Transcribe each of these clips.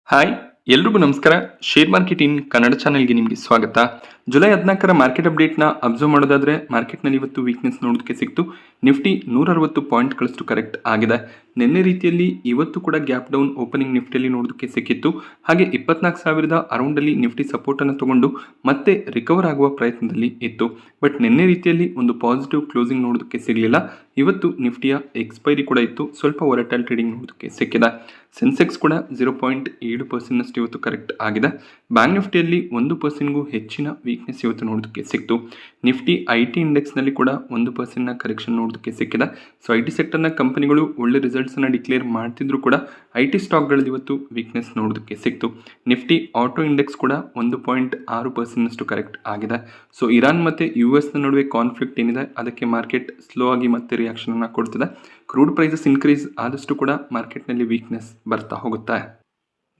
Hi ಎಲ್ರಿಗೂ ನಮಸ್ಕಾರ. Share market in Kannada ಚಾನೆಲ್ಗೆ ನಿಮಗೆ ಸ್ವಾಗತ. ಜುಲೈ 14ರ ಮಾರ್ಕೆಟ್ ಅಪ್ಡೇಟ್ನ ಅಬ್ಸರ್ವ್ ಮಾಡೋದಾದ್ರೆ ಮಾರ್ಕೆಟ್ನಲ್ಲಿ ಇವತ್ತು ವೀಕ್ನೆಸ್ ನೋಡೋದಕ್ಕೆ ಸಿಕ್ತು. ನಿಫ್ಟಿ 160 ಪಾಯಿಂಟ್ಗಳಷ್ಟು ಕರೆಕ್ಟ್ ಆಗಿದೆ. ನಿನ್ನೆ ರೀತಿಯಲ್ಲಿ ಇವತ್ತು ಕೂಡ ಗ್ಯಾಪ್ ಡೌನ್ ಓಪನಿಂಗ್ ನಿಫ್ಟಿಯಲ್ಲಿ ನೋಡೋದಕ್ಕೆ ಸಿಕ್ಕಿತ್ತು. ಹಾಗೆ 24,000 ಅರೌಂಡಲ್ಲಿ ನಿಫ್ಟಿ ಸಪೋರ್ಟನ್ನು ತಗೊಂಡು ಮತ್ತೆ ರಿಕವರ್ ಆಗುವ ಪ್ರಯತ್ನದಲ್ಲಿ ಇತ್ತು. ಬಟ್ ನಿನ್ನೆ ರೀತಿಯಲ್ಲಿ ಒಂದು ಪಾಸಿಟಿವ್ ಕ್ಲೋಸಿಂಗ್ ನೋಡೋದಕ್ಕೆ ಸಿಗಲಿಲ್ಲ. ಇವತ್ತು ನಿಫ್ಟಿಯ ಎಕ್ಸ್ಪೈರಿ ಕೂಡ ಇತ್ತು. ಸ್ವಲ್ಪ ವೊಲಟೈಲ್ ಟ್ರೇಡಿಂಗ್ ನೋಡೋದಕ್ಕೆ ಸಿಕ್ಕಿದೆ. ಸೆನ್ಸೆಕ್ಸ್ ಕೂಡ 0.7% ಇವತ್ತು ಕರೆಕ್ಟ್ ಆಗಿದೆ. ಬ್ಯಾಂಕ್ ನಿಫ್ಟಿಯಲ್ಲಿ 1%ಗೂ ಹೆಚ್ಚಿನ ವೀಕ್ನೆಸ್ ಇವತ್ತು ನೋಡೋದಕ್ಕೆ ಸಿಕ್ತು. ನಿಫ್ಟಿ ಐಟಿ ಇಂಡೆಕ್ಸ್ನಲ್ಲಿ ಕೂಡ 1% ಕರೆಕ್ಷನ್ ನೋಡೋದಕ್ಕೆ ಸಿಕ್ಕಿದೆ. ಸೊ ಐಟಿ ಸೆಕ್ಟರ್ನ ಕಂಪನಿಗಳು ಒಳ್ಳೆ ರಿಸಲ್ಟ್ಸನ್ನು ಡಿಕ್ಲೇರ್ ಮಾಡ್ತಿದ್ರು ಕೂಡ ಐಟಿ ಸ್ಟಾಕ್ಗಳಲ್ಲಿ ಇವತ್ತು ವೀಕ್ನೆಸ್ ನೋಡೋದಕ್ಕೆ ಸಿಕ್ತು. ನಿಫ್ಟಿ ಆಟೋ ಇಂಡೆಕ್ಸ್ ಕೂಡ 1.6% ಕರೆಕ್ಟ್ ಆಗಿದೆ. ಸೊ ಇರಾನ್ ಮತ್ತು US ನಡುವೆ ಕಾನ್ಫ್ಲಿಕ್ಟ್ ಏನಿದೆ ಅದಕ್ಕೆ ಮಾರ್ಕೆಟ್ ಸ್ಲೋ ಆಗಿ ಮತ್ತೆ ರಿಯಾಕ್ಷನ್ ಅನ್ನು ಕೊಡ್ತಿದೆ. ಕ್ರೂಡ್ ಪ್ರೈಸಸ್ ಇನ್ಕ್ರೀಸ್ ಆದಷ್ಟು ಕೂಡ ಮಾರ್ಕೆಟ್ನಲ್ಲಿ ವೀಕ್ನೆಸ್ ಬರ್ತಾ ಹೋಗುತ್ತೆ.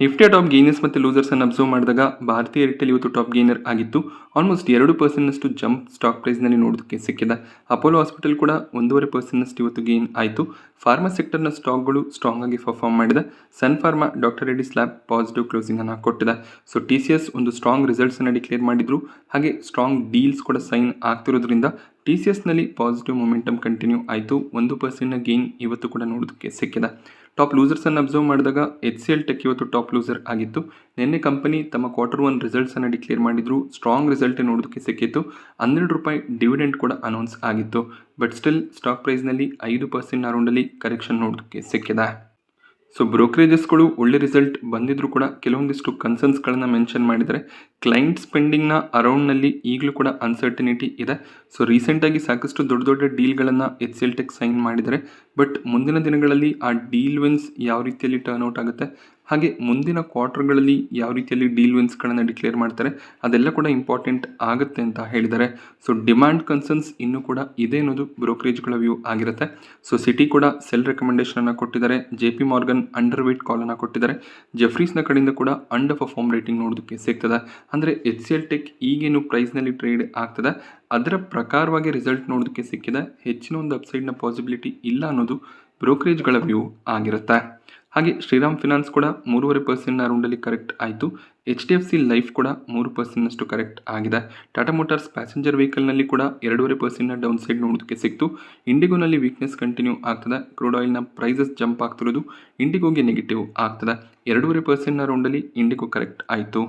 ನಿಫ್ಟಿಯ ಟಾಪ್ ಗೇನರ್ಸ್ ಮತ್ತು ಲೂಸರ್ಸ್ ಅನ್ನು ಅಬ್ಸರ್ವ್ ಮಾಡಿದಾಗ ಭಾರತೀಯ ಏರ್ಟೆಲ್ ಇವತ್ತು ಟಾಪ್ ಗೇನರ್ ಆಗಿತ್ತು. ಆಲ್ಮೋಸ್ಟ್ 2% ಜಂಪ್ ಸ್ಟಾಕ್ ಪ್ರೈಸ್ನಲ್ಲಿ ನೋಡೋದಕ್ಕೆ ಸಿಕ್ಕಿದೆ. ಅಪೋಲೋ ಹಾಸ್ಪಿಟಲ್ ಕೂಡ 1.5% ಇವತ್ತು ಗೇನ್ ಆಯಿತು. ಫಾರ್ಮಾ ಸೆಕ್ಟರ್ನ ಸ್ಟಾಕ್ಗಳು ಸ್ಟ್ರಾಂಗ್ ಆಗಿ ಪರ್ಫಾರ್ಮ್ ಮಾಡಿದೆ. Sun Pharma, Doctor Reddy's lab positive closing ಅನ್ನು ಕೊಟ್ಟಿದೆ. ಸೊ TCS ಒಂದು ಸ್ಟ್ರಾಂಗ್ ರಿಸಲ್ಟ್ಸ್ ಅನ್ನು ಡಿಕ್ಲೇರ್ ಮಾಡಿದ್ರು. ಹಾಗೆ ಸ್ಟ್ರಾಂಗ್ ಡೀಲ್ಸ್ ಕೂಡ ಸೈನ್ ಆಗ್ತಿರೋದ್ರಿಂದ TCSನಲ್ಲಿ ಪಾಸಿಟಿವ್ ಮೊಮೆಂಟಮ್ ಕಂಟಿನ್ಯೂ ಆಯಿತು. 1% ಗೇನ್ ಇವತ್ತು ಕೂಡ ನೋಡೋದಕ್ಕೆ ಸಿಕ್ಕಿದೆ. ಟಾಪ್ ಲೂಸರ್ಸ್ ಅನ್ನು ಅಬ್ಸರ್ವ್ ಮಾಡಿದಾಗ HCL ಟೆಕ್ ಇವತ್ತು ಟಾಪ್ ಲೂಸರ್ ಆಗಿತ್ತು. ನಿನ್ನೆ ಕಂಪನಿ ತಮ್ಮ Q1 ರಿಸಲ್ಟ್ಸ್ ಅನ್ನು ಡಿಕ್ಲೇರ್ ಮಾಡಿದ್ರು. ಸ್ಟ್ರಾಂಗ್ ರಿಸಲ್ಟ್ ನೋಡೋದಕ್ಕೆ ಸಿಕ್ಕಿತ್ತು. 12 ರೂಪಾಯಿ ಡಿವಿಡೆಂಡ್ ಕೂಡ ಅನೌನ್ಸ್ ಆಗಿತ್ತು. ಬಟ್ ಸ್ಟಿಲ್ ಸ್ಟಾಕ್ ಪ್ರೈಸ್ನಲ್ಲಿ 5% ಅರೌಂಡಲ್ಲಿ ಕರೆಕ್ಷನ್ ನೋಡೋದಕ್ಕೆ ಸಿಕ್ಕಿದೆ. ಸೊ ಬ್ರೋಕರೇಜಸ್ಗಳು ಒಳ್ಳೆ ರಿಸಲ್ಟ್ ಬಂದಿದ್ರು ಕೂಡ ಕೆಲವೊಂದಿಷ್ಟು ಕನ್ಸರ್ನ್ಸ್ಗಳನ್ನು ಮೆನ್ಷನ್ ಮಾಡಿದರೆ ಕ್ಲೈಂಟ್ ಸ್ಪೆಂಡಿಂಗ್ನ ಅರೌಂಡ್ನಲ್ಲಿ ಈಗಲೂ ಕೂಡ ಅನ್ಸರ್ಟಿನಿಟಿ ಇದೆ. ಸೊ ರೀಸೆಂಟಾಗಿ ಸಾಕಷ್ಟು ದೊಡ್ಡ ದೊಡ್ಡ ಡೀಲ್ಗಳನ್ನು HCL ಟೆಕ್ ಸೈನ್ ಮಾಡಿದರೆ ಬಟ್ ಮುಂದಿನ ದಿನಗಳಲ್ಲಿ ಆ ಡೀಲ್ ವಿನ್ಸ್ ಯಾವ ರೀತಿಯಲ್ಲಿ ಟರ್ನ್ ಔಟ್ ಆಗುತ್ತೆ, ಹಾಗೆ ಮುಂದಿನ ಕ್ವಾರ್ಟರ್ಗಳಲ್ಲಿ ಯಾವ ರೀತಿಯಲ್ಲಿ ಡೀಲ್ ವಿನ್ಸ್ಗಳನ್ನು ಡಿಕ್ಲೇರ್ ಮಾಡ್ತಾರೆ ಅದೆಲ್ಲ ಕೂಡ ಇಂಪಾರ್ಟೆಂಟ್ ಆಗುತ್ತೆ ಅಂತ ಹೇಳಿದ್ದಾರೆ. ಸೊ ಡಿಮ್ಯಾಂಡ್ ಕನ್ಸರ್ನ್ಸ್ ಇನ್ನೂ ಕೂಡ ಇದೆ ಅನ್ನೋದು ಬ್ರೋಕರೇಜ್ಗಳ ವ್ಯೂ ಆಗಿರುತ್ತೆ. ಸೊ ಸಿಟಿ ಕೂಡ ಸೆಲ್ ರೆಕಮೆಂಡೇಶನ್ ಕೊಟ್ಟಿದ್ದಾರೆ. JP ಮಾರ್ಗನ್ ಅಂಡರ್ ವೇಟ್ ಕಾಲನ್ನು ಕೊಟ್ಟಿದ್ದಾರೆ. ಜೆಫ್ರೀಸ್ನ ಕಡೆಯಿಂದ ಕೂಡ ಅಂಡರ್ ಪರ್ಫಾರ್ಮ್ ರೇಟಿಂಗ್ ನೋಡೋದಕ್ಕೆ ಸಿಗ್ತದೆ. ಅಂದರೆ HCL ಟೆಕ್ ಈಗೇನು ಪ್ರೈಸ್ನಲ್ಲಿ ಟ್ರೇಡ್ ಆಗ್ತದೆ ಅದರ ಪ್ರಕಾರವಾಗಿ ರಿಸಲ್ಟ್ ನೋಡೋದಕ್ಕೆ ಸಿಕ್ಕಿದೆ. ಹೆಚ್ಚಿನ ಒಂದು ಅಪ್ಸೈಡ್ನ ಪಾಸಿಬಿಲಿಟಿ ಇಲ್ಲ ಅನ್ನೋದು ಬ್ರೋಕರೇಜ್ಗಳ ವ್ಯೂ ಆಗಿರುತ್ತೆ. ಹಾಗೆ ಶ್ರೀರಾಮ್ ಫಿನಾನ್ಸ್ ಕೂಡ 3.5% ಅರೌಂಡಲ್ಲಿ ಕರೆಕ್ಟ್ ಆಯಿತು. HDFC ಲೈಫ್ ಕೂಡ 3% ಕರೆಕ್ಟ್ ಆಗಿದೆ. ಟಾಟಾ ಮೋಟಾರ್ಸ್ ಪ್ಯಾಸೆಂಜರ್ ವೆಹಿಕಲ್ನಲ್ಲಿ ಕೂಡ 2.5% ಡೌನ್ ಸೈಡ್ ನೋಡೋದಕ್ಕೆ ಸಿಕ್ತು. ಇಂಡಿಗೋನಲ್ಲಿ ವೀಕ್ನೆಸ್ ಕಂಟಿನ್ಯೂ ಆಗ್ತದೆ. ಕ್ರೂಡ್ ಆಯಿಲ್ನ ಪ್ರೈಸಸ್ ಜಂಪ್ ಆಗ್ತಿರೋದು ಇಂಡಿಗೋಗೆ ನೆಗೆಟಿವ್ ಆಗ್ತದೆ. 2.5% ಅರೌಂಡಲ್ಲಿ ಇಂಡಿಗೋ ಕರೆಕ್ಟ್ ಆಯಿತು.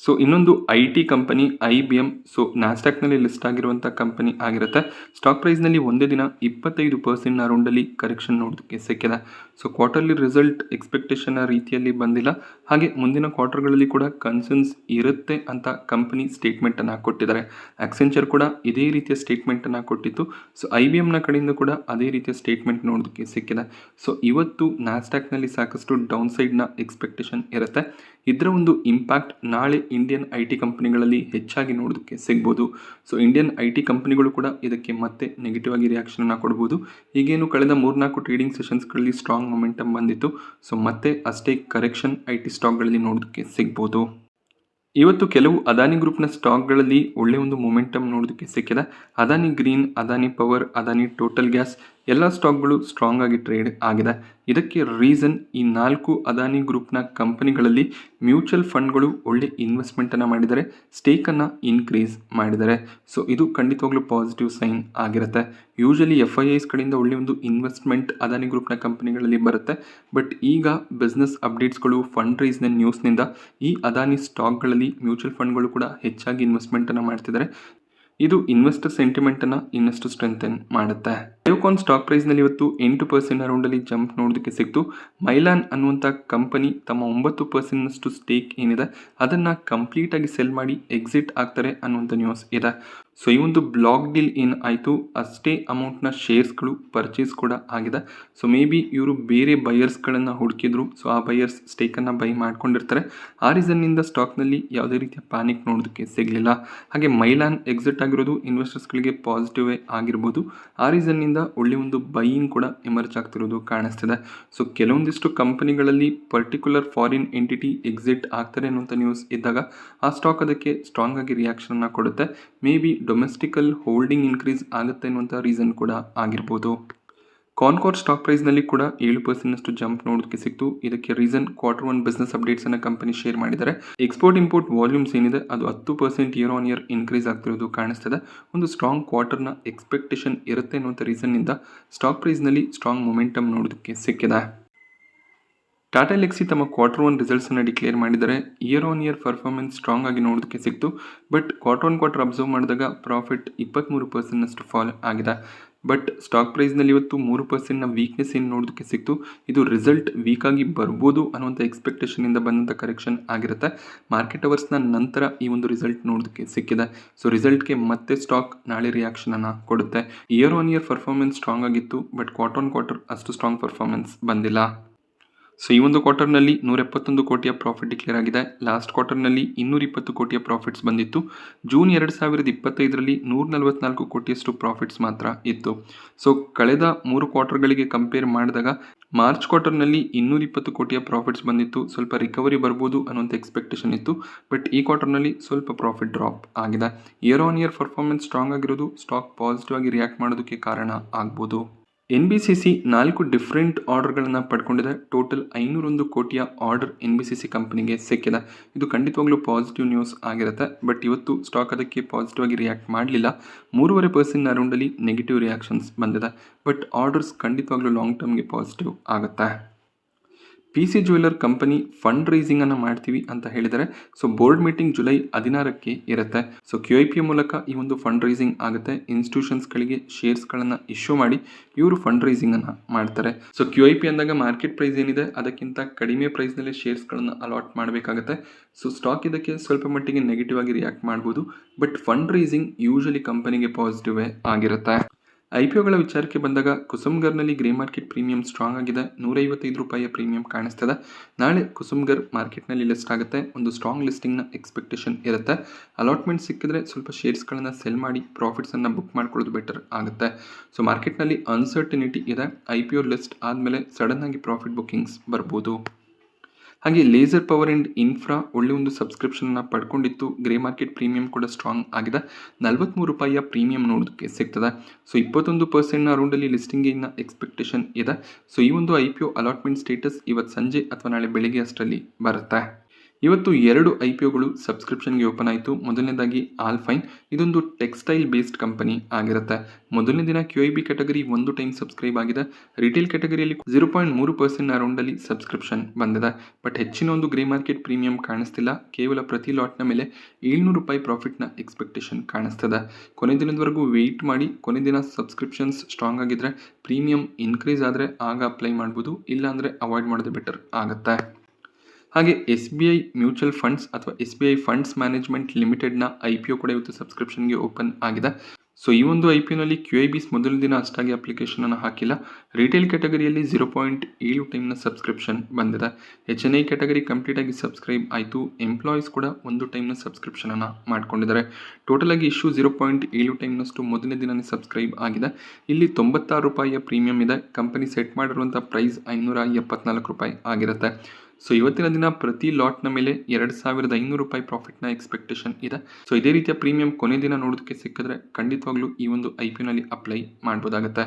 ಸೊ ಇನ್ನೊಂದು IT ಕಂಪನಿ IBM. ಸೊ ನ್ಯಾಸ್ಡ್ಯಾಕ್ನಲ್ಲಿ ಲಿಸ್ಟ್ ಆಗಿರುವಂಥ ಕಂಪನಿ ಆಗಿರುತ್ತೆ. ಸ್ಟಾಕ್ ಪ್ರೈಸ್ನಲ್ಲಿ ಒಂದೇ ದಿನ 25% ಅರೌಂಡಲ್ಲಿ ಕರೆಕ್ಷನ್ ನೋಡೋದಕ್ಕೆ ಸಿಕ್ಕಿದೆ. ಸೊ ಕ್ವಾರ್ಟರ್ಲಿ ರಿಸಲ್ಟ್ ಎಕ್ಸ್ಪೆಕ್ಟೇಷನ್ ರೀತಿಯಲ್ಲಿ ಬಂದಿಲ್ಲ. ಹಾಗೆ ಮುಂದಿನ ಕ್ವಾರ್ಟರ್ಗಳಲ್ಲಿ ಕೂಡ ಕನ್ಸರ್ನ್ಸ್ ಇರುತ್ತೆ ಅಂತ ಕಂಪನಿ ಸ್ಟೇಟ್ಮೆಂಟನ್ನು ಕೊಟ್ಟಿದ್ದಾರೆ. ಆಕ್ಸೆಂಚರ್ ಕೂಡ ಇದೇ ರೀತಿಯ ಸ್ಟೇಟ್ಮೆಂಟನ್ನು ಕೊಟ್ಟಿತ್ತು. ಸೊ IBMನ ಕಡೆಯಿಂದ ಕೂಡ ಅದೇ ರೀತಿಯ ಸ್ಟೇಟ್ಮೆಂಟ್ ನೋಡೋದಕ್ಕೆ ಸಿಕ್ಕಿದೆ. ಸೊ ಇವತ್ತು ನ್ಯಾಸ್ಡ್ಯಾಕ್ನಲ್ಲಿ ಸಾಕಷ್ಟು ಡೌನ್ ಸೈಡ್ನ ಎಕ್ಸ್ಪೆಕ್ಟೇಷನ್ ಇರುತ್ತೆ. ಇದರ ಒಂದು ಇಂಪ್ಯಾಕ್ಟ್ ನಾಳೆ ಇಂಡಿಯನ್ IT ಕಂಪನಿಗಳಲ್ಲಿ ಹೆಚ್ಚಾಗಿ ನೋಡೋದಕ್ಕೆ ಸಿಗ್ಬೋದು. ಸೊ ಇಂಡಿಯನ್ IT ಕಂಪನಿಗಳು ಕೂಡ ಇದಕ್ಕೆ ಮತ್ತೆ ನೆಗೆಟಿವ್ ಆಗಿ ರಿಯಾಕ್ಷನನ್ನು ಕೊಡ್ಬೋದು. ಈಗೇನು ಕಳೆದ 3-4 ಟ್ರೇಡಿಂಗ್ ಸೆಷನ್ಸ್ಗಳಲ್ಲಿ ಸ್ಟ್ರಾಂಗ್ ಮೊಮೆಂಟಮ್ ಬಂದಿತ್ತು. ಸೊ ಮತ್ತೆ ಅಷ್ಟೇ ಕರೆಕ್ಷನ್ IT ಸ್ಟಾಕ್ಗಳಲ್ಲಿ ನೋಡೋದಕ್ಕೆ ಸಿಗ್ಬೋದು. ಇವತ್ತು ಕೆಲವು ಅದಾನಿ ಗ್ರೂಪ್ನ ಸ್ಟಾಕ್ಗಳಲ್ಲಿ ಒಳ್ಳೆ ಒಂದು ಮೊಮೆಂಟಮ್ ನೋಡೋದಕ್ಕೆ ಸಿಕ್ಕಿದೆ. Adani green, Adani power, Adani total gas ಎಲ್ಲ ಸ್ಟಾಕ್ಗಳು ಸ್ಟ್ರಾಂಗ್ ಆಗಿ ಟ್ರೇಡ್ ಆಗಿದೆ. ಇದಕ್ಕೆ ರೀಸನ್ ಈ 4 ಅದಾನಿ ಗ್ರೂಪ್ನ ಕಂಪನಿಗಳಲ್ಲಿ ಮ್ಯೂಚುವಲ್ ಫಂಡ್ಗಳು ಒಳ್ಳೆ ಇನ್ವೆಸ್ಟ್ಮೆಂಟನ್ನು ಮಾಡಿದರೆ, ಸ್ಟೇಕನ್ನು ಇನ್ಕ್ರೀಸ್ ಮಾಡಿದ್ದಾರೆ. ಸೊ ಇದು ಖಂಡಿತವಾಗ್ಲೂ ಪಾಸಿಟಿವ್ ಸೈನ್ ಆಗಿರುತ್ತೆ. ಯೂಶಲಿ FIIs ಕಡೆಯಿಂದ ಒಳ್ಳೆ ಒಂದು ಇನ್ವೆಸ್ಟ್ಮೆಂಟ್ ಅದಾನಿ ಗ್ರೂಪ್ನ ಕಂಪನಿಗಳಲ್ಲಿ ಬರುತ್ತೆ. ಬಟ್ ಈಗ ಬಿಸ್ನೆಸ್ ಅಪ್ಡೇಟ್ಸ್ಗಳು, ಫಂಡ್ ರೈಸ್ನ ನ್ಯೂಸ್ನಿಂದ ಈ ಅದಾನಿ ಸ್ಟಾಕ್ಗಳಲ್ಲಿ ಮ್ಯೂಚುವಲ್ ಫಂಡ್ಗಳು ಕೂಡ ಹೆಚ್ಚಾಗಿ ಇನ್ವೆಸ್ಟ್ಮೆಂಟನ್ನು ಮಾಡ್ತಿದ್ದಾರೆ. ಇದು ಇನ್ವೆಸ್ಟರ್ ಸೆಂಟಿಮೆಂಟನ್ನು ಇನ್ನಷ್ಟು ಸ್ಟ್ರೆಂಥನ್ ಮಾಡುತ್ತೆ. ಬಯೋಕಾನ್ ಸ್ಟಾಕ್ ಪ್ರೈಸ್ನಲ್ಲಿ ಇವತ್ತು 8% ಅರೌಂಡಲ್ಲಿ ಜಂಪ್ ನೋಡೋದಕ್ಕೆ ಸಿಕ್ತು. ಮೈಲಾನ್ ಅನ್ನುವಂಥ ಕಂಪನಿ ತಮ್ಮ 9% ಸ್ಟೇಕ್ ಏನಿದೆ ಅದನ್ನು ಕಂಪ್ಲೀಟಾಗಿ ಸೆಲ್ ಮಾಡಿ ಎಕ್ಸಿಟ್ ಆಗ್ತಾರೆ ಅನ್ನುವಂಥ ನ್ಯೂಸ್ ಇದೆ. ಸೊ ಈ ಒಂದು ಬ್ಲಾಕ್ ಡೀಲ್ ಏನು ಆಯಿತು ಅಷ್ಟೇ ಅಮೌಂಟ್ನ ಶೇರ್ಸ್ಗಳು ಪರ್ಚೇಸ್ ಕೂಡ ಆಗಿದೆ. ಸೊ ಮೇ ಬಿ ಇವರು ಬೇರೆ ಬಯರ್ಸ್ಗಳನ್ನು ಹುಡುಕಿದ್ರು. ಸೊ ಆ ಬಯರ್ಸ್ ಸ್ಟೇಕನ್ನು ಬೈ ಮಾಡ್ಕೊಂಡಿರ್ತಾರೆ. ಆ ರೀಸನ್ನಿಂದ ಸ್ಟಾಕ್ನಲ್ಲಿ ಯಾವುದೇ ರೀತಿಯ ಪ್ಯಾನಿಕ್ ನೋಡೋದಕ್ಕೆ ಸಿಗಲಿಲ್ಲ. ಹಾಗೆ ಮೈಲಾನ್ ಎಕ್ಸಿಟ್ ಆಗಿರೋದು ಇನ್ವೆಸ್ಟರ್ಸ್ಗಳಿಗೆ ಪಾಸಿಟಿವೇ ಆಗಿರ್ಬೋದು. ಆ ರೀಸನ್ನಿಂದ ಒಳ್ಳೆ ಒಂದು ಬೈಯಿಂಗ್ ಕೂಡ ಎಮರ್ಜ್ ಆಗ್ತಿರೋದು ಕಾಣಿಸ್ತಿದೆ. ಸೊ ಕೆಲವೊಂದಿಷ್ಟು ಕಂಪನಿಗಳಲ್ಲಿ ಪರ್ಟಿಕ್ಯುಲರ್ ಫಾರಿನ್ ಎಂಟಿಟಿ ಎಕ್ಸಿಟ್ ಆಗ್ತಾರೆ ಅನ್ನುವಂಥ ನ್ಯೂಸ್ ಇದ್ದಾಗ ಆ ಸ್ಟಾಕ್ ಅದಕ್ಕೆ ಸ್ಟ್ರಾಂಗ್ ಆಗಿ ರಿಯಾಕ್ಷನನ್ನು ಕೊಡುತ್ತೆ. ಮೇ ಬಿ ಡೊಮೆಸ್ಟಿಕಲ್ ಹೋಲ್ಡಿಂಗ್ ಇನ್ಕ್ರೀಸ್ ಆಗುತ್ತೆ ಅನ್ನುವಂಥ ರೀಸನ್ ಕೂಡ ಆಗಿರ್ಬೋದು. ಕಾನ್ಕಾರ್ ಸ್ಟಾಕ್ ಪ್ರೈಸ್ನಲ್ಲಿ ಕೂಡ 7% ಜಂಪ್ ನೋಡೋದಕ್ಕೆ ಸಿಕ್ತು. ಇದಕ್ಕೆ ರೀಸನ್ Q1 ಬಿಸ್ನೆಸ್ ಅಪ್ಡೇಟ್ಸ್ ಅನ್ನ ಕಂಪನಿ ಶೇರ್ ಮಾಡಿದ್ದಾರೆ. ಎಕ್ಸ್ಪೋರ್ಟ್ ಇಂಪೋರ್ಟ್ ವಾಲ್ಯೂಮ್ಸ್ ಏನಿದೆ ಅದು 10% ಇಯರ್ ಆನ್ ಇಯರ್ ಇನ್ಕ್ರೀಸ್ ಆಗ್ತಿರೋದು ಕಾಣಿಸ್ತದೆ. ಒಂದು ಸ್ಟ್ರಾಂಗ್ ಕ್ವಾರ್ಟರ್ನ ಎಕ್ಸ್ಪೆಕ್ಟೇಷನ್ ಇರುತ್ತೆ ಅನ್ನುವಂಥ ರೀಸನ್ನಿಂದ ಸ್ಟಾಕ್ ಪ್ರೈಸ್ನಲ್ಲಿ ಸ್ಟ್ರಾಂಗ್ ಮೊಮೆಂಟಮ್ ನೋಡೋದಕ್ಕೆ ಸಿಕ್ಕಿದೆ. ಟಾಟಾ ಎಲ್ಕ್ಸಿ ತಮ್ಮ Q1 ರಿಸಲ್ಟ್ಸನ್ನು ಡಿಕ್ಲೇರ್ ಮಾಡಿದರೆ year on year performance strong ಆಗಿ ನೋಡೋದಕ್ಕೆ ಸಿಕ್ತು. ಬಟ್ ಕ್ವಾರ್ಟರ್ ಅಬ್ಸರ್ವ್ ಮಾಡಿದಾಗ ಪ್ರಾಫಿಟ್ 23% ಫಾಲ್ ಆಗಿದೆ. ಬಟ್ ಸ್ಟಾಕ್ ಪ್ರೈಸ್ನಲ್ಲಿ ಇವತ್ತು 3% ವೀಕ್ನೆಸ್ ಏನು ನೋಡೋದಕ್ಕೆ ಸಿಕ್ತು. ಇದು ರಿಸಲ್ಟ್ ವೀಕ್ ಆಗಿ ಬರ್ಬೋದು ಅನ್ನುವಂಥ ಎಕ್ಸ್ಪೆಕ್ಟೇಷನಿಂದ ಬಂದಂಥ ಕರೆಕ್ಷನ್ ಆಗಿರುತ್ತೆ. ಮಾರ್ಕೆಟ್ ಅವರ್ಸ್ನ ನಂತರ ಈ ಒಂದು ರಿಸಲ್ಟ್ ನೋಡೋದಕ್ಕೆ ಸಿಕ್ಕಿದೆ. ಸೊ ರಿಸಲ್ಟ್ಗೆ ಮತ್ತೆ ಸ್ಟಾಕ್ ನಾಳೆ ರಿಯಾಕ್ಷನನ್ನು ಕೊಡುತ್ತೆ. Year on year performance strong ಆಗಿತ್ತು. ಬಟ್ ಕ್ವಾರ್ಟರ್ ಅಷ್ಟು ಸ್ಟ್ರಾಂಗ್ ಪರ್ಫಾರ್ಮೆನ್ಸ್ ಬಂದಿಲ್ಲ. ಸೊ ಈ ಒಂದು ಕ್ವಾರ್ಟರ್ನಲ್ಲಿ 171 ಕೋಟಿಯ ಪ್ರಾಫಿಟ್ ಡಿಕ್ಲೇರ್ ಆಗಿದೆ. ಲಾಸ್ಟ್ ಕ್ವಾರ್ಟರ್ನಲ್ಲಿ 220 ಕೋಟಿಯ ಪ್ರಾಫಿಟ್ಸ್ ಬಂದಿತ್ತು. ಜೂನ್ 2025ರಲ್ಲಿ 144 ಕೋಟಿಯಷ್ಟು ಪ್ರಾಫಿಟ್ಸ್ ಮಾತ್ರ ಇತ್ತು. ಸೊ ಕಳೆದ 3 ಕ್ವಾರ್ಟರ್ಗಳಿಗೆ ಕಂಪೇರ್ ಮಾಡಿದಾಗ ಮಾರ್ಚ್ ಕ್ವಾರ್ಟರ್ನಲ್ಲಿ 220 ಕೋಟಿಯ ಪ್ರಾಫಿಟ್ಸ್ ಬಂದಿತ್ತು. ಸ್ವಲ್ಪ ರಿಕವರಿ ಬರ್ಬೋದು ಅನ್ನೋಂಥ ಎಕ್ಸ್ಪೆಕ್ಟೇಷನ್ ಇತ್ತು. ಬಟ್ ಈ ಕ್ವಾರ್ಟರ್ನಲ್ಲಿ ಸ್ವಲ್ಪ ಪ್ರಾಫಿಟ್ ಡ್ರಾಪ್ ಆಗಿದೆ. Year on year performance strong ಆಗಿರೋದು ಸ್ಟಾಕ್ ಪಾಸಿಟಿವ್ ಆಗಿ ರಿಯಾಕ್ಟ್ ಮಾಡೋದಕ್ಕೆ ಕಾರಣ ಆಗ್ಬೋದು. NBCC 4 ಡಿಫ್ರೆಂಟ್ ಆರ್ಡರ್ಗಳನ್ನು ಪಡ್ಕೊಂಡಿದೆ. ಟೋಟಲ್ 501 ಕೋಟಿಯ ಆರ್ಡರ್ NBCC ಕಂಪನಿಗೆ ಸಿಕ್ಕಿದೆ. ಇದು ಖಂಡಿತವಾಗ್ಲೂ ಪಾಸಿಟಿವ್ ನ್ಯೂಸ್ ಆಗಿರುತ್ತೆ. ಬಟ್ ಇವತ್ತು ಸ್ಟಾಕ್ ಅದಕ್ಕೆ ಪಾಸಿಟಿವ್ ಆಗಿ ರಿಯಾಕ್ಟ್ ಮಾಡಲಿಲ್ಲ. 3.5% ಅರೌಂಡಲ್ಲಿ ನೆಗೆಟಿವ್ ರಿಯಾಕ್ಷನ್ಸ್ ಬಂದಿದೆ. ಬಟ್ ಆರ್ಡರ್ಸ್ ಖಂಡಿತವಾಗ್ಲೂ ಲಾಂಗ್ ಟರ್ಮ್ಗೆ ಪಾಸಿಟಿವ್ ಆಗುತ್ತೆ. PC jeweller company fund raising ಅನ್ನು ಮಾಡ್ತೀವಿ ಅಂತ ಹೇಳಿದರೆ. ಸೊ ಬೋರ್ಡ್ ಮೀಟಿಂಗ್ ಜುಲೈ 16ಕ್ಕೆ ಇರುತ್ತೆ. ಸೊ QIP ಮೂಲಕ ಈ ಒಂದು ಫಂಡ್ ರೈಸಿಂಗ್ ಆಗುತ್ತೆ. ಇನ್ಸ್ಟಿಟ್ಯೂಷನ್ಸ್ಗಳಿಗೆ ಶೇರ್ಸ್ಗಳನ್ನು ಇಶ್ಯೂ ಮಾಡಿ ಇವರು ಫಂಡ್ ರೈಸಿಂಗ್ ಅನ್ನು ಮಾಡ್ತಾರೆ. ಸೊ QIP ಅಂದಾಗ ಮಾರ್ಕೆಟ್ ಪ್ರೈಸ್ ಏನಿದೆ ಅದಕ್ಕಿಂತ ಕಡಿಮೆ ಪ್ರೈಸ್ನಲ್ಲಿ ಶೇರ್ಸ್ಗಳನ್ನು ಅಲಾಟ್ ಮಾಡಬೇಕಾಗುತ್ತೆ. ಸೊ ಸ್ಟಾಕ್ ಇದಕ್ಕೆ ಸ್ವಲ್ಪ ಮಟ್ಟಿಗೆ ನೆಗೆಟಿವ್ ಆಗಿ ರಿಯಾಕ್ಟ್ ಮಾಡ್ಬೋದು. ಬಟ್ ಫಂಡ್ ರೈಸಿಂಗ್ ಯೂಶಲಿ ಕಂಪನಿಗೆ ಪಾಸಿಟಿವ್ ಆಗಿರುತ್ತೆ. IPOಗಳ ವಿಚಾರಕ್ಕೆ ಬಂದಾಗ ಕುಸುಮ್ಗರ್ನಲ್ಲಿ ಗ್ರೇ ಮಾರ್ಕೆಟ್ ಪ್ರೀಮಿಯಂ ಸ್ಟ್ರಾಂಗ್ ಆಗಿದೆ. 155 ರೂಪಾಯಿಯ ಪ್ರೀಮಿಯಂ ಕಾಣಿಸ್ತದೆ. ನಾಳೆ ಕುಸುಮ್ಗರ್ ಮಾರ್ಕೆಟ್ನಲ್ಲಿ ಲಿಸ್ಟ್ ಆಗುತ್ತೆ. ಒಂದು ಸ್ಟ್ರಾಂಗ್ ಲಿಸ್ಟಿಂಗ್ನ ಎಕ್ಸ್ಪೆಕ್ಟೇಷನ್ ಇರುತ್ತೆ. ಅಲಾಟ್ಮೆಂಟ್ ಸಿಕ್ಕಿದ್ರೆ ಸ್ವಲ್ಪ ಶೇರ್ಸ್ಗಳನ್ನು ಸೆಲ್ ಮಾಡಿ ಪ್ರಾಫಿಟ್ಸನ್ನು ಬುಕ್ ಮಾಡ್ಕೊಳ್ಳೋದು ಬೆಟರ್ ಆಗುತ್ತೆ. ಸೊ ಮಾರ್ಕೆಟ್ನಲ್ಲಿ ಅನ್ಸರ್ಟಿನಿಟಿ ಇದೆ. IPO ಲಿಸ್ಟ್ ಆದಮೇಲೆ ಸಡನ್ ಆಗಿ ಪ್ರಾಫಿಟ್ ಬುಕ್ಕಿಂಗ್ಸ್ ಬರ್ಬೋದು. ಹಾಗೆ ಲೇಸರ್ ಪವರ್ ಆ್ಯಂಡ್ ಇನ್ಫ್ರಾ ಒಳ್ಳೆ ಒಂದು ಸಬ್ಸ್ಕ್ರಿಪ್ಷನ್ನ ಪಡ್ಕೊಂಡಿತ್ತು. ಗ್ರೇ ಮಾರ್ಕೆಟ್ ಪ್ರೀಮಿಯಂ ಕೂಡ ಸ್ಟ್ರಾಂಗ್ ಆಗಿದೆ. 43 ರೂಪಾಯಿಯ ಪ್ರೀಮಿಯಂ ನೋಡೋದಕ್ಕೆ ಸಿಗ್ತದೆ. ಸೊ 21% ಅರೌಂಡಲ್ಲಿ ಲಿಸ್ಟಿಂಗ್ ಇನ್ನ ಎಕ್ಸ್ಪೆಕ್ಟೇಷನ್ ಇದೆ. ಸೊ ಈ ಒಂದು IPO ಅಲಾಟ್ಮೆಂಟ್ ಸ್ಟೇಟಸ್ ಇವತ್ತು ಸಂಜೆ ಅಥವಾ ನಾಳೆ ಬೆಳಿಗ್ಗೆ ಅಷ್ಟರಲ್ಲಿ ಬರುತ್ತೆ. ಇವತ್ತು 2 IPOಗಳು ಸಬ್ಸ್ಕ್ರಿಪ್ಷನ್ಗೆ ಓಪನ್ ಆಯಿತು. ಮೊದಲನೇದಾಗಿ ಆಲ್ಫೈನ್, ಇದೊಂದು ಟೆಕ್ಸ್ಟೈಲ್ ಬೇಸ್ಡ್ ಕಂಪನಿ ಆಗಿರುತ್ತೆ. ಮೊದಲನೇ ದಿನ QIB ಕ್ಯಾಟಗರಿ 1 ಟೈಮ್ ಸಬ್ಸ್ಕ್ರೈಬ್ ಆಗಿದೆ. ರಿಟೇಲ್ ಕ್ಯಾಟಗರಿಯಲ್ಲಿ 0.3% ಅರೌಂಡಲ್ಲಿ ಸಬ್ಸ್ಕ್ರಿಪ್ಷನ್ ಬಂದಿದೆ. ಬಟ್ ಹೆಚ್ಚಿನ ಒಂದು ಗ್ರೇ ಮಾರ್ಕೆಟ್ ಪ್ರೀಮಿಯಂ ಕಾಣಿಸ್ತಿಲ್ಲ. ಕೇವಲ ಪ್ರತಿ ಲಾಟ್ನ ಮೇಲೆ 700 ರೂಪಾಯಿ ಪ್ರಾಫಿಟ್ನ ಎಕ್ಸ್ಪೆಕ್ಟೇಷನ್ ಕಾಣಿಸ್ತದೆ. ಕೊನೆ ದಿನದವರೆಗೂ ವೆಯ್ಟ್ ಮಾಡಿ. ಕೊನೆ ದಿನ ಸಬ್ಸ್ಕ್ರಿಪ್ಷನ್ಸ್ ಸ್ಟ್ರಾಂಗ್ ಆಗಿದ್ರೆ ಪ್ರೀಮಿಯಂ ಇನ್ಕ್ರೀಸ್ ಆದರೆ ಆಗ ಅಪ್ಲೈ ಮಾಡ್ಬೋದು. ಇಲ್ಲಾಂದರೆ ಅವಾಯ್ಡ್ ಮಾಡೋದು ಬೆಟರ್ ಆಗುತ್ತೆ. ಹಾಗೆ SBI ಮ್ಯೂಚುವಲ್ ಫಂಡ್ಸ್ ಅಥವಾ SBI ಫಂಡ್ಸ್ ಮ್ಯಾನೇಜ್ಮೆಂಟ್ ಲಿಮಿಟೆಡ್ನ IPO ಕೂಡ ಇವತ್ತು ಸಬ್ಸ್ಕ್ರಿಪ್ಷನ್ಗೆ ಓಪನ್ ಆಗಿದೆ. ಸೊ ಈ ಒಂದು IPOನಲ್ಲಿ QIBs ಮೊದಲ ದಿನ ಅಷ್ಟಾಗಿ ಅಪ್ಲಿಕೇಶನನ್ನು ಹಾಕಿಲ್ಲ. ರಿಟೇಲ್ ಕ್ಯಾಟಗರಿಯಲ್ಲಿ 0.7 ಟೈಮ್ನ ಸಬ್ಸ್ಕ್ರಿಪ್ಷನ್ ಬಂದಿದೆ. HNI ಕ್ಯಾಟಗರಿ ಕಂಪ್ಲೀಟ್ ಆಗಿ ಸಬ್ಸ್ಕ್ರೈಬ್ ಆಯಿತು. ಎಂಪ್ಲಾಯೀಸ್ ಕೂಡ 1 ಟೈಮ್ನ ಸಬ್ಸ್ಕ್ರಿಪ್ಷನನ್ನು ಮಾಡ್ಕೊಂಡಿದ್ದಾರೆ. ಟೋಟಲ್ ಆಗಿ ಇಶ್ಯೂ 0.7 ಟೈಮ್ನಷ್ಟು ಮೊದಲನೇ ದಿನನೇ ಸಬ್ಸ್ಕ್ರೈಬ್ ಆಗಿದೆ. ಇಲ್ಲಿ 96 ರೂಪಾಯಿಯ ಪ್ರೀಮಿಯಂ ಇದೆ. ಕಂಪನಿ ಸೆಟ್ ಮಾಡಿರುವಂಥ ಪ್ರೈಸ್ 574 ರೂಪಾಯಿ ಆಗಿರುತ್ತೆ. ಸೊ ಇವತ್ತಿನ ದಿನ ಪ್ರತಿ ಲಾಟ್ನ ಮೇಲೆ 2500 ರೂಪಾಯಿ ಪ್ರಾಫಿಟ್ನ ಎಕ್ಸ್ಪೆಕ್ಟೇಷನ್ ಇದೆ. ಸೊ ಇದೇ ರೀತಿಯ ಪ್ರೀಮಿಯಂ ಕೊನೆ ದಿನ ನೋಡೋದಕ್ಕೆ ಸಿಕ್ಕಿದ್ರೆ ಖಂಡಿತವಾಗ್ಲೂ ಈ ಒಂದು IPOನಲ್ಲಿ ಅಪ್ಲೈ ಮಾಡ್ಬೋದಾಗುತ್ತೆ.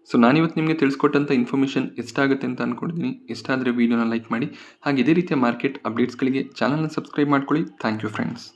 ಸೊ ನಾನಿವತ್ತು ನಿಮಗೆ ತಿಳಿಸ್ಕೊಟ್ಟಂಥ ಇನ್ಫಾರ್ಮೇಷನ್ ಇಷ್ಟ ಆಗುತ್ತೆ ಅಂತ ಅಂದ್ಕೊಂಡಿದ್ದೀನಿ. ಇಷ್ಟ ಆದರೆ ವಿಡಿಯೋನ ಲೈಕ್ ಮಾಡಿ. ಹಾಗೆ ಇದೇ ರೀತಿಯ ಮಾರ್ಕೆಟ್ ಅಪ್ಡೇಟ್ಸ್ಗಳಿಗೆ ಚಾನಲ್ನ ಸಬ್ಸ್ಕ್ರೈಬ್ ಮಾಡ್ಕೊಳ್ಳಿ. Thank you friends.